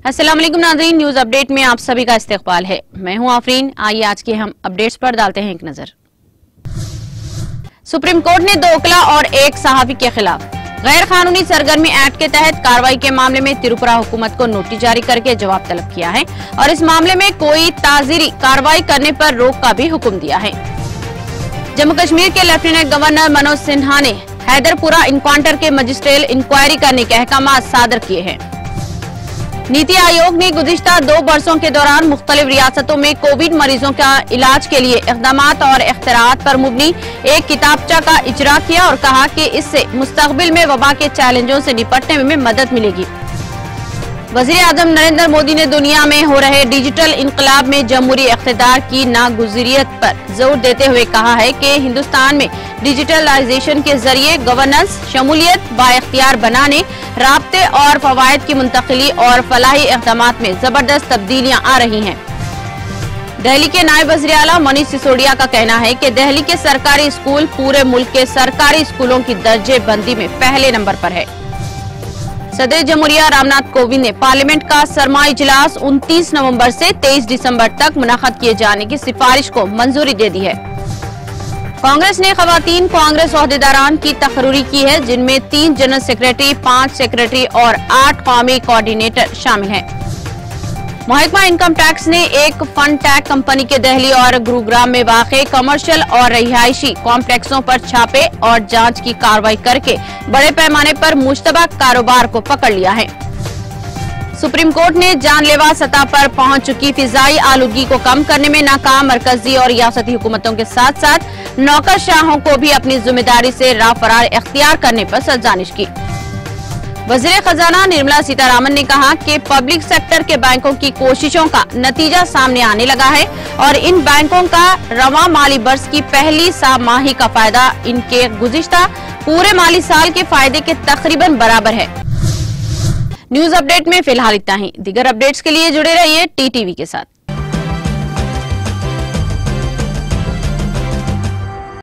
अस्सलाम वालेकुम नाज़रीन, न्यूज अपडेट में आप सभी का इस्तकबाल है। मैं हूं आफरीन। आइए आज के हम अपडेट्स पर डालते हैं एक नजर। सुप्रीम कोर्ट ने 2 वकीला और 1 सहाफी के खिलाफ गैर कानूनी सरगर्मी एक्ट के तहत कार्रवाई के मामले में त्रिपुरा हुकूमत को नोटिस जारी करके जवाब तलब किया है और इस मामले में कोई ताज़ीरी कार्रवाई करने पर रोक का भी हुक्म दिया है। जम्मू कश्मीर के लेफ्टिनेंट गवर्नर मनोज सिन्हा ने हैदरपुरा इनकाउंटर के मजिस्ट्रियल इंक्वायरी करने के अहकाम सादर किए हैं। नीति आयोग ने गुज़िश्ता 2 बरसों के दौरान मुख्तलिफ रियासतों में कोविड मरीजों का इलाज के लिए इक़दामात और इख्तिराआत पर मुबनी एक किताबचा का इजरा किया और कहा कि इससे मुस्तक़बिल में वबा के चैलेंजों से निपटने में मदद मिलेगी। वज़ीर आज़म नरेंद्र मोदी ने दुनिया में हो रहे डिजिटल इनकलाब में जमहूरी इक़्तिदार की नागुज़रियत पर जोर देते हुए कहा है कि हिंदुस्तान में डिजिटलाइजेशन के जरिए गवर्नेंस, शमूलियत, बाइख्तियार बनाने, राब्ते और फवायद की मुंतकिली और फलाही इक़दामात में जबरदस्त तब्दीलियां आ रही हैं। दिल्ली के नायब वज़ीर आला मनीष सिसोदिया का कहना है कि दिल्ली के सरकारी स्कूल पूरे मुल्क के सरकारी स्कूलों की दर्जे बंदी में पहले नंबर पर है। सदर जमहूरिया रामनाथ कोविंद ने पार्लियामेंट का सरमा इजलास 29 नवंबर से 23 दिसंबर तक मुनाक़द किए जाने की सिफारिश को मंजूरी दे दी है। कांग्रेस ने खवातीन कांग्रेस ओहदेदारान की तकर्री की है, जिनमें 3 जनरल सेक्रेटरी, 5 सेक्रेटरी और 8 कौमी कोऑर्डिनेटर शामिल हैं। महकमा इनकम टैक्स ने एक फंड टैग कंपनी के दिल्ली और गुरुग्राम में वाक़े कमर्शियल और रिहायशी कॉम्प्लेक्सों पर छापे और जांच की कार्रवाई करके बड़े पैमाने पर मुश्तबा कारोबार को पकड़ लिया है। सुप्रीम कोर्ट ने जानलेवा सतह पर पहुंच चुकी फिजाई आलूगी को कम करने में नाकाम मरकजी और रियासती हुकूमतों के साथ साथ नौकरशाहों को भी अपनी जिम्मेदारी से राफरार इख्तियार करने पर सरजानिश की। वज़ीर खजाना निर्मला सीतारामन ने कहा कि पब्लिक सेक्टर के बैंकों की कोशिशों का नतीजा सामने आने लगा है और इन बैंकों का रवा माली बरस की पहली माही का फायदा इनके गुज़िश्ता पूरे माली साल के फायदे के तकरीबन बराबर है। न्यूज अपडेट में फिलहाल इतना ही। दीगर अपडेट्स के लिए जुड़े रहिए TTV के साथ।